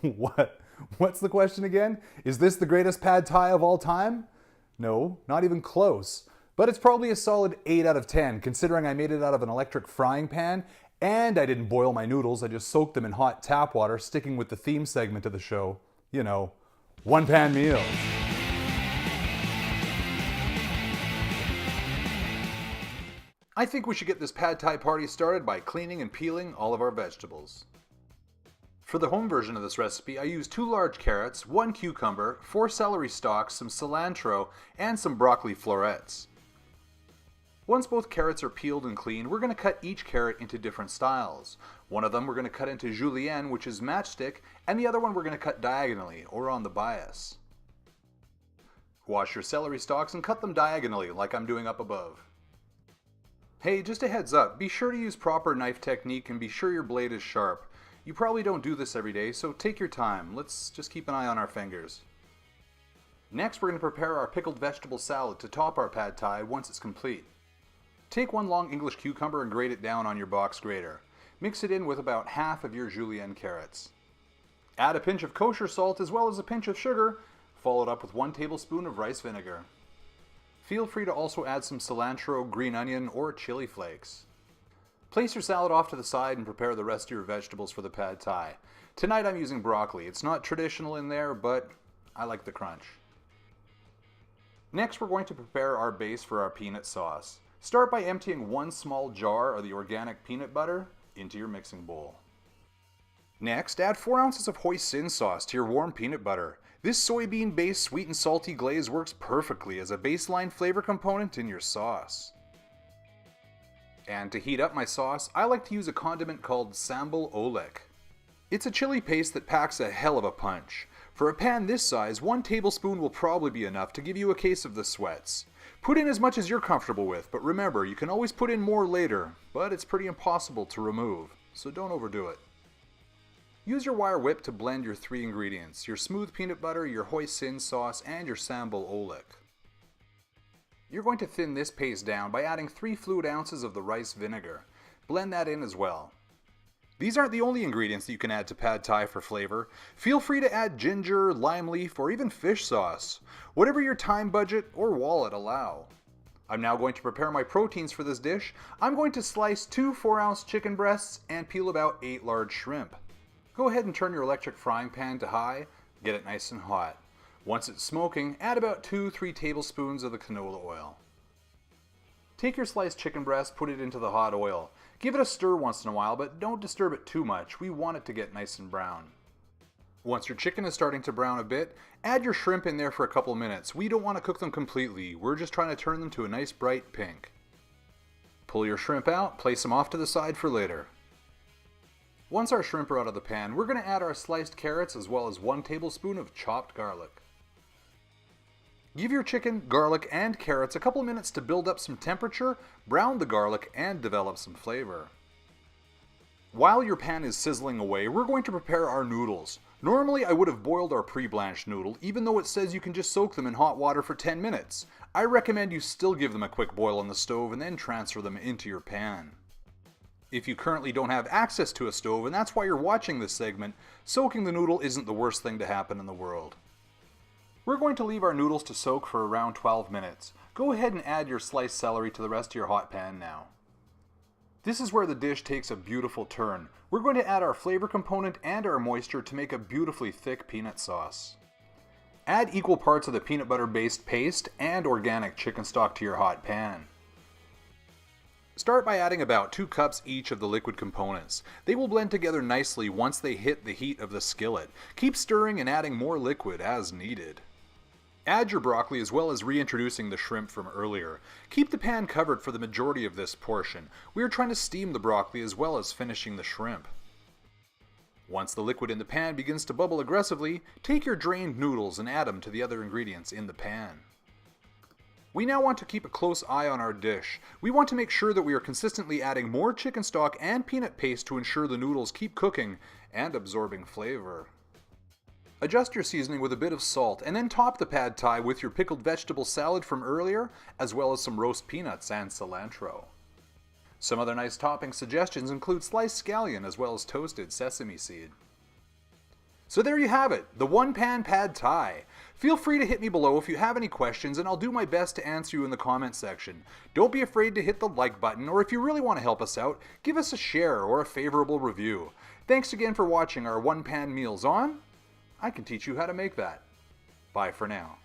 What? What's the question again? Is this the greatest pad thai of all time? No, not even close. But it's probably a solid 8 out of 10, considering I made it out of an electric frying pan, and I didn't boil my noodles, I just soaked them in hot tap water, sticking with the theme segment of the show. You know, one-pan meals. I think we should get this pad thai party started by cleaning and peeling all of our vegetables. For the home version of this recipe, I used 2 large carrots, 1 cucumber, 4 celery stalks, some cilantro, and some broccoli florets. Once both carrots are peeled and cleaned, we're going to cut each carrot into different styles. One of them we're going to cut into julienne, which is matchstick, and the other one we're going to cut diagonally, or on the bias. Wash your celery stalks and cut them diagonally, like I'm doing up above. Hey, just a heads up, be sure to use proper knife technique and be sure your blade is sharp. You probably don't do this every day, so take your time. Let's just keep an eye on our fingers. Next, we're going to prepare our pickled vegetable salad to top our pad thai once it's complete. Take 1 long English cucumber and grate it down on your box grater. Mix it in with about half of your julienne carrots. Add a pinch of kosher salt as well as a pinch of sugar, followed up with 1 tablespoon of rice vinegar. Feel free to also add some cilantro, green onion, or chili flakes. Place your salad off to the side and prepare the rest of your vegetables for the pad thai. Tonight I'm using broccoli. It's not traditional in there, but I like the crunch. Next, we're going to prepare our base for our peanut sauce. Start by emptying 1 small jar of the organic peanut butter into your mixing bowl. Next, add 4 ounces of hoisin sauce to your warm peanut butter. This soybean-based sweet and salty glaze works perfectly as a baseline flavor component in your sauce. And to heat up my sauce, I like to use a condiment called sambal oelek. It's a chili paste that packs a hell of a punch. For a pan this size, 1 tablespoon will probably be enough to give you a case of the sweats. Put in as much as you're comfortable with, but remember, you can always put in more later, but it's pretty impossible to remove, so don't overdo it. Use your wire whip to blend your 3 ingredients, your smooth peanut butter, your hoisin sauce, and your sambal oelek. You're going to thin this paste down by adding 3 fluid ounces of the rice vinegar. Blend that in as well. These aren't the only ingredients that you can add to pad thai for flavor. Feel free to add ginger, lime leaf, or even fish sauce. Whatever your time budget or wallet allow. I'm now going to prepare my proteins for this dish. I'm going to slice 2 4-ounce chicken breasts and peel about 8 large shrimp. Go ahead and turn your electric frying pan to high. Get it nice and hot. Once it's smoking, add about 2-3 tablespoons of the canola oil. Take your sliced chicken breast, put it into the hot oil. Give it a stir once in a while, but don't disturb it too much. We want it to get nice and brown. Once your chicken is starting to brown a bit, add your shrimp in there for a couple minutes. We don't want to cook them completely. We're just trying to turn them to a nice bright pink. Pull your shrimp out, place them off to the side for later. Once our shrimp are out of the pan, we're going to add our sliced carrots as well as 1 tablespoon of chopped garlic. Give your chicken, garlic, and carrots a couple minutes to build up some temperature, brown the garlic, and develop some flavor. While your pan is sizzling away, we're going to prepare our noodles. Normally I would have boiled our pre-blanched noodle, even though it says you can just soak them in hot water for 10 minutes. I recommend you still give them a quick boil on the stove and then transfer them into your pan. If you currently don't have access to a stove, and that's why you're watching this segment, soaking the noodle isn't the worst thing to happen in the world. We're going to leave our noodles to soak for around 12 minutes. Go ahead and add your sliced celery to the rest of your hot pan now. This is where the dish takes a beautiful turn. We're going to add our flavor component and our moisture to make a beautifully thick peanut sauce. Add equal parts of the peanut butter based paste and organic chicken stock to your hot pan. Start by adding about 2 cups each of the liquid components. They will blend together nicely once they hit the heat of the skillet. Keep stirring and adding more liquid as needed. Add your broccoli as well as reintroducing the shrimp from earlier. Keep the pan covered for the majority of this portion. We are trying to steam the broccoli as well as finishing the shrimp. Once the liquid in the pan begins to bubble aggressively, take your drained noodles and add them to the other ingredients in the pan. We now want to keep a close eye on our dish. We want to make sure that we are consistently adding more chicken stock and peanut paste to ensure the noodles keep cooking and absorbing flavor. Adjust your seasoning with a bit of salt and then top the pad thai with your pickled vegetable salad from earlier, as well as some roast peanuts and cilantro. Some other nice topping suggestions include sliced scallion as well as toasted sesame seed. So there you have it, the one-pan pad thai. Feel free to hit me below if you have any questions, and I'll do my best to answer you in the comment section. Don't be afraid to hit the like button, or if you really want to help us out, give us a share or a favorable review. Thanks again for watching our one-pan meals on I Can Teach You How to Make That. Bye for now.